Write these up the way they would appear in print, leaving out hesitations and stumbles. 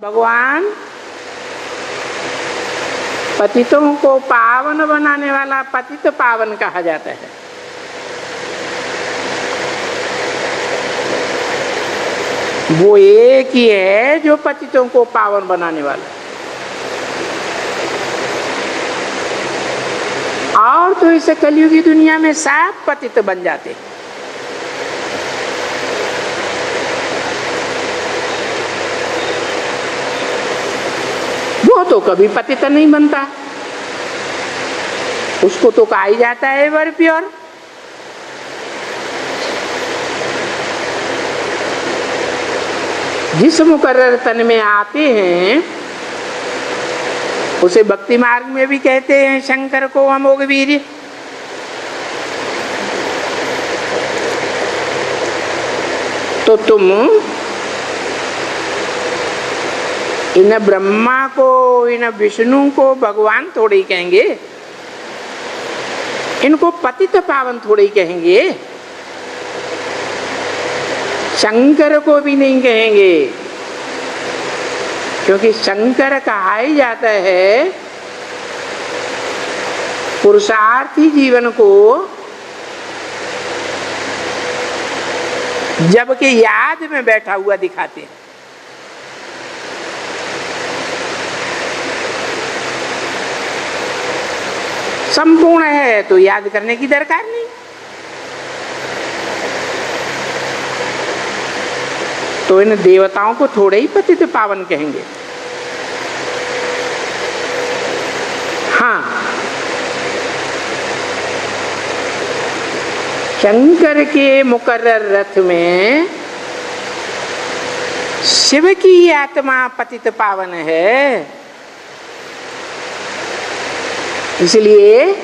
भगवान पतितों को पावन बनाने वाला पतित पावन कहा जाता है। वो एक ही है जो पतितों को पावन बनाने वाला। और तो इस कलयुगी दुनिया में सब पतित बन जाते। वो तो कभी पतित नहीं बनता, उसको तो कहा ही जाता है एवर प्योर। जिस मुकर्रर तन में आते हैं उसे भक्ति मार्ग में भी कहते हैं शंकर को अमोघ वीर्य। तो तुम इन ब्रह्मा को, इन विष्णु को भगवान थोड़े ही कहेंगे, इनको पतित पावन थोड़े ही कहेंगे, शंकर को भी नहीं कहेंगे। क्योंकि शंकर कहा ही जाता है पुरुषार्थी जीवन को जबकि याद में बैठा हुआ दिखाते हैं। संपूर्ण है तो याद करने की दरकार नहीं। तो इन देवताओं को थोड़े ही पतित पावन कहेंगे। हाँ, शंकर के मुकर्रर रथ में शिव की आत्मा पतित पावन है, इसलिए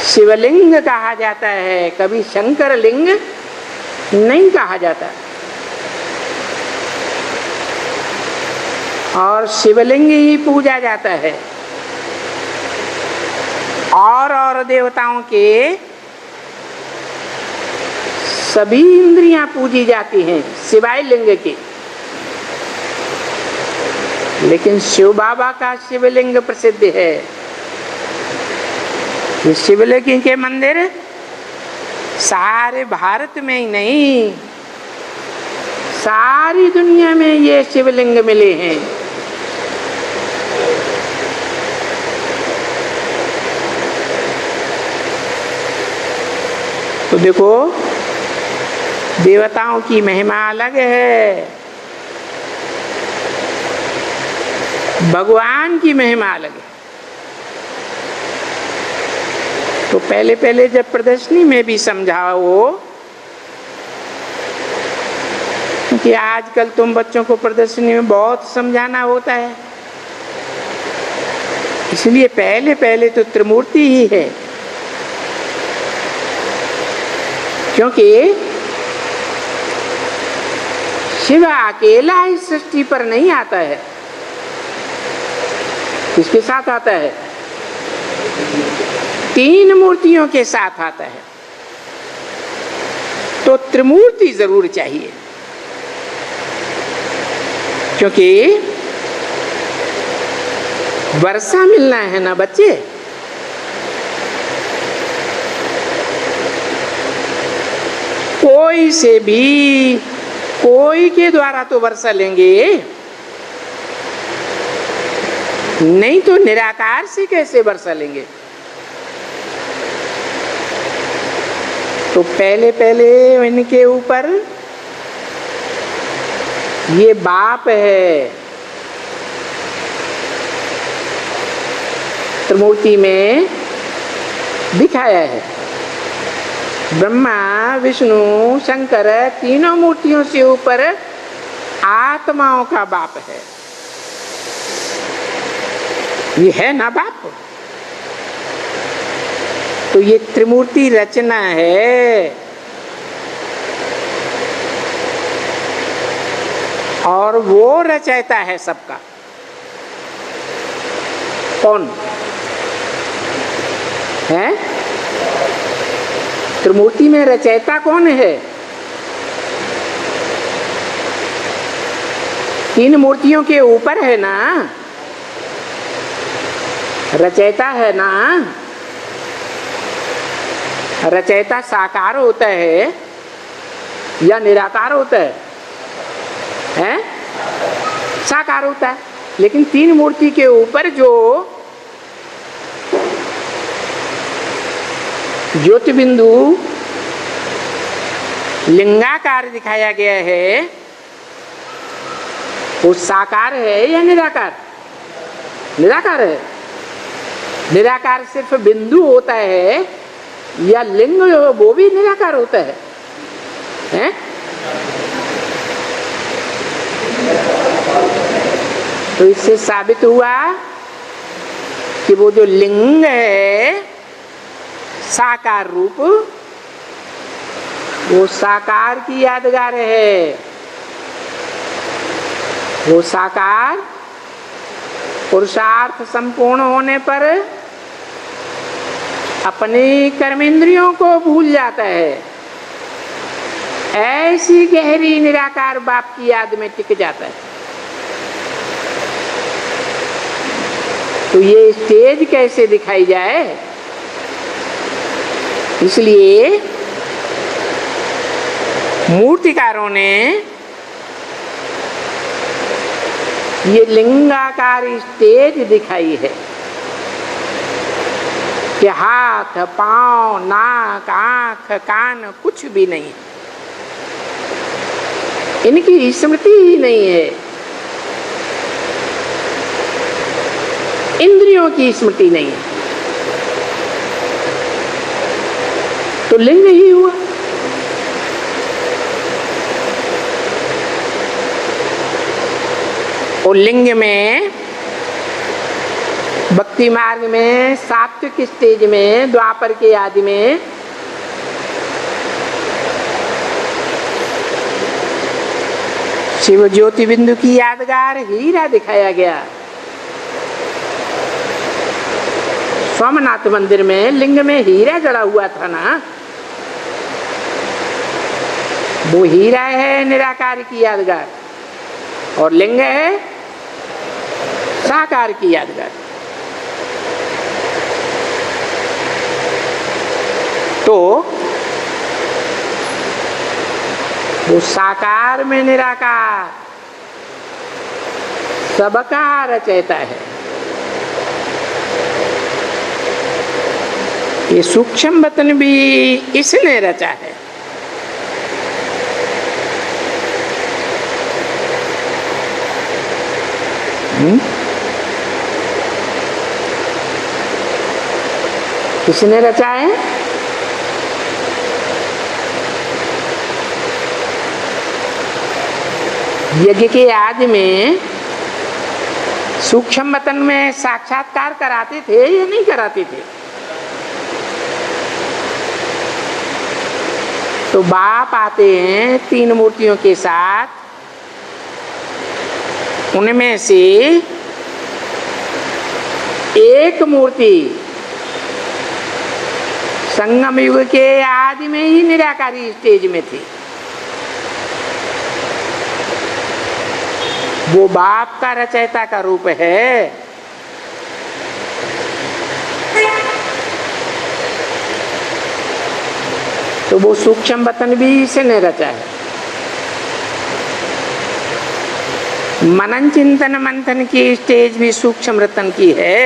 शिवलिंग कहा जाता है, कभी शंकर लिंग नहीं कहा जाता। और शिवलिंग ही पूजा जाता है। और देवताओं के सभी इंद्रियां पूजी जाती हैं सिवाय लिंग के। लेकिन शिव बाबा का शिवलिंग प्रसिद्ध है। ये शिवलिंग के मंदिर सारे भारत में ही नहीं, सारी दुनिया में ये शिवलिंग मिले हैं। तो देखो, देवताओं की महिमा अलग है, भगवान की महिमा अलग है। तो पहले जब प्रदर्शनी में भी समझाओ, क्योंकि आजकल तुम बच्चों को प्रदर्शनी में बहुत समझाना होता है, इसलिए पहले तो त्रिमूर्ति ही है। क्योंकि शिव अकेला इस सृष्टि पर नहीं आता है, किसके साथ आता है? तीन मूर्तियों के साथ आता है। तो त्रिमूर्ति जरूर चाहिए, क्योंकि वर्षा मिलना है ना बच्चे। कोई से भी, कोई के द्वारा तो वर्षा लेंगे, नहीं तो निराकार से कैसे वर्षा लेंगे। तो पहले इनके ऊपर ये बाप है। त्रिमूर्ति में दिखाया है, ब्रह्मा विष्णु शंकर तीनों मूर्तियों से ऊपर आत्माओं का बाप है। ये है ना बाप। तो ये त्रिमूर्ति रचना है। और वो रचयिता है सबका। कौन है? त्रिमूर्ति में रचयिता कौन है? तीन मूर्तियों के ऊपर है ना, रचयिता है ना। रचयिता साकार होता है या निराकार होता है? हैं? साकार होता है। लेकिन तीन मूर्ति के ऊपर जो ज्योति बिंदु लिंगाकार दिखाया गया है वो साकार है या निराकार? निराकार है। निराकार सिर्फ बिंदु होता है या लिंग वो भी निराकार होता है? हैं? तो इससे साबित हुआ कि वो जो लिंग है साकार रूप, वो साकार की यादगार है। वो साकार पुरुषार्थ संपूर्ण होने पर अपने कर्मेंद्रियों को भूल जाता है। ऐसी गहरी निराकार बाप की याद में टिक जाता है। तो ये स्टेज कैसे दिखाई जाए? इसलिए मूर्तिकारों ने ये लिंगाकार स्टेज दिखाई है कि हाथ, पांव, नाक, आंख, कान कुछ भी नहीं, इनकी स्मृति ही नहीं है। इंद्रियों की स्मृति नहीं है, तो लिंग ही हुआ। और लिंग में भक्ति मार्ग में सात्विक स्टेज में द्वापर के आदि में शिव ज्योति बिंदु की यादगार हीरा दिखाया गया। सोमनाथ मंदिर में लिंग में हीरा जड़ा हुआ था ना, वो हीरा है निराकार की यादगार और लिंग है साकार की यादगार। तो वो साकार में निराकार सबका रचयिता है। ये सूक्ष्म वतन भी इसने रचा है। किसने रचा है? यज्ञ के आदि में सूक्ष्म वतन में साक्षात्कार कराते थे या नहीं कराते थे? तो बाप आते हैं तीन मूर्तियों के साथ, उनमें से एक मूर्ति संगम युग के आदि में ही निराकारी स्टेज में थी। वो बाप का रचयिता का रूप है। तो वो सूक्ष्म वतन भी इसने रचा है। मनन चिंतन मंथन की स्टेज भी सूक्ष्म रतन की है।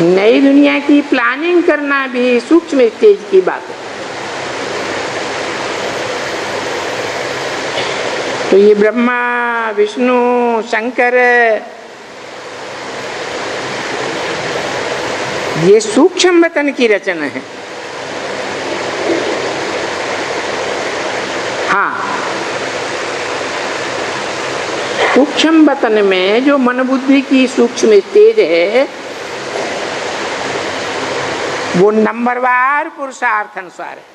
नई दुनिया की प्लानिंग करना भी सूक्ष्म स्टेज की बात है। तो ये ब्रह्मा विष्णु शंकर ये सूक्ष्म वतन की रचना है। हाँ, सूक्ष्म वतन में जो मन बुद्धि की सूक्ष्म स्टेज है वो नंबरवार पुरुषार्थ अनुसार है।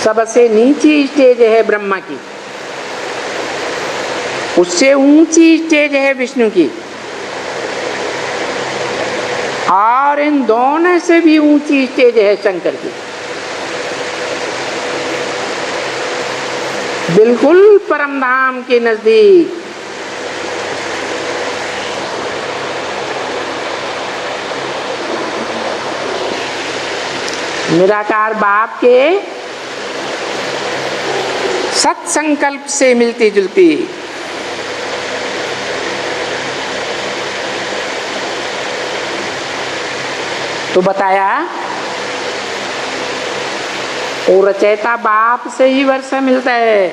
सबसे नीची स्टेज है ब्रह्मा की, उससे ऊंची स्टेज है विष्णु की, और इन दोनों से भी ऊंची स्टेज है शंकर की। बिल्कुल परम धाम के नजदीक। निराकार बाप के सत्संकल्प से मिलती जुलती। तो बताया वो रचयिता बाप से ही वर्षा मिलता है।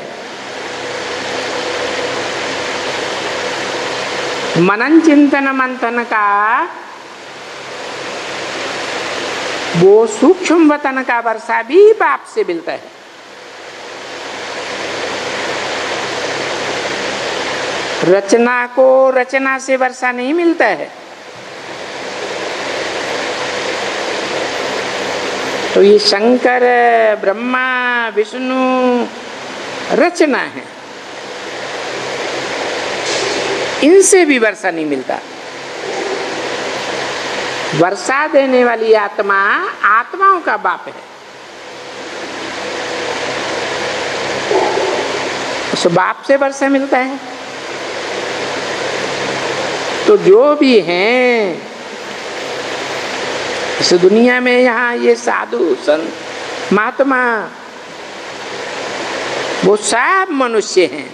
मनन चिंतन मंथन का वो सूक्ष्म वतन का वर्षा भी बाप से मिलता है। रचना को रचना से वर्षा नहीं मिलता है। तो ये शंकर, ब्रह्मा, विष्णु रचना है, इनसे भी वर्षा नहीं मिलता। वर्षा देने वाली आत्मा आत्माओं का बाप है। उस बाप से वर्षा मिलता है। तो जो भी हैं इस दुनिया में, यहाँ ये साधु संत महात्मा, वो सब मनुष्य हैं।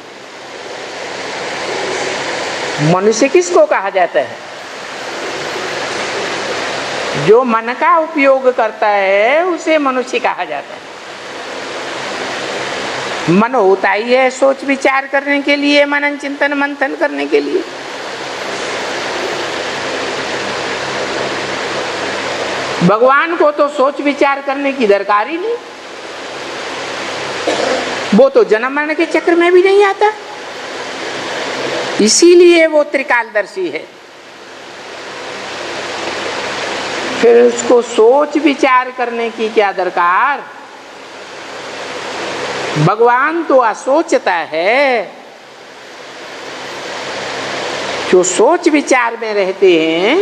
मनुष्य किसको कहा जाता है? जो मन का उपयोग करता है उसे मनुष्य कहा जाता है। मन होता ही है सोच विचार करने के लिए, मनन चिंतन मंथन करने के लिए। भगवान को तो सोच विचार करने की दरकार ही नहीं। वो तो जन्म मरण के चक्र में भी नहीं आता, इसीलिए वो त्रिकालदर्शी है। फिर उसको सोच विचार करने की क्या दरकार? भगवान तो असोचता है। जो सोच विचार में रहते हैं,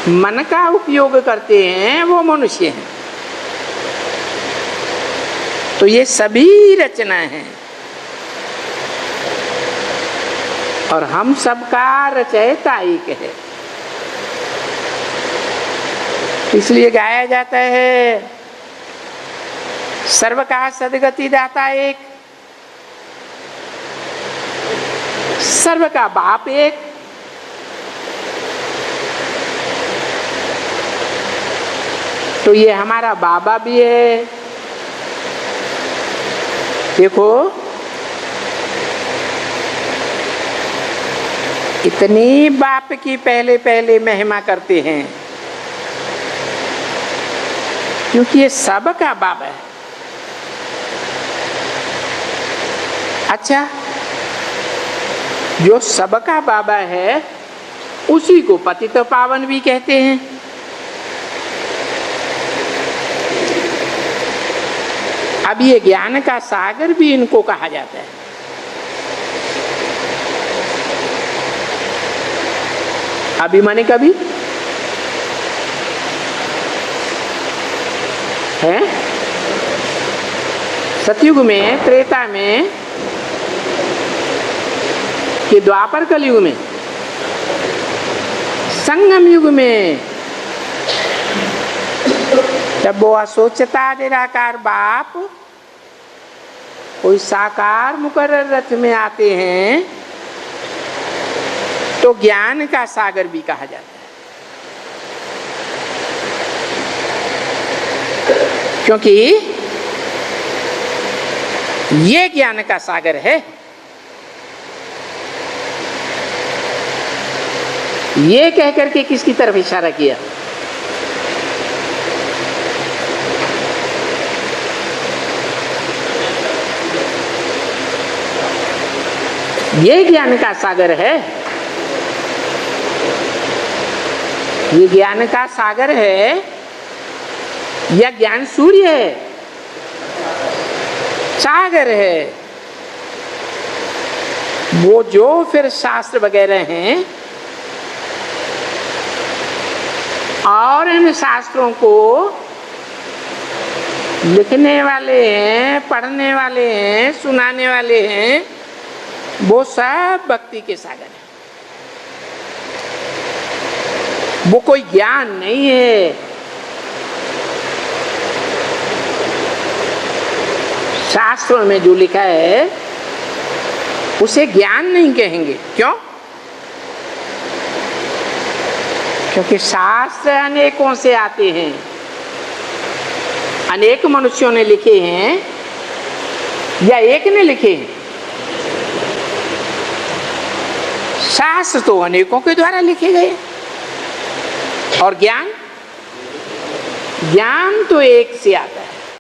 मन का उपयोग करते हैं, वो मनुष्य हैं। तो ये सभी रचना है और हम सबका रचयिता एक है। इसलिए गाया जाता है सर्व का सदगति दाता एक, सर्व का बाप एक। तो ये हमारा बाबा भी है। देखो इतनी बाप की पहले पहले महिमा करते हैं क्योंकि ये सबका बाबा है। अच्छा, जो सबका बाबा है उसी को पतित पावन भी कहते हैं। अब ये ज्ञान का सागर भी इनको कहा जाता है। अभी माने कभी है सतयुग में, त्रेता में कि द्वापर कलयुग में, संगम युग में, जब वो असोचता निराकार बाप कोई साकार मुकर्रर रथ में आते हैं तो ज्ञान का सागर भी कहा जाता है। क्योंकि ये ज्ञान का सागर है। ये कहकर के किसकी तरफ इशारा किया? ये ज्ञान का सागर है। ये ज्ञान का सागर है या ज्ञान सूर्य है? सागर है। वो जो फिर शास्त्र वगैरह हैं और इन शास्त्रों को लिखने वाले हैं, पढ़ने वाले हैं, सुनाने वाले हैं, वो सब भक्ति के सागर है। वो कोई ज्ञान नहीं है। शास्त्रों में जो लिखा है उसे ज्ञान नहीं कहेंगे। क्यों? क्योंकि शास्त्र अनेकों से आते हैं, अनेक मनुष्यों ने लिखे हैं या एक ने लिखे हैं। शास्त्र तो अनेकों के द्वारा लिखे गए। और ज्ञान, ज्ञान तो एक से आता है।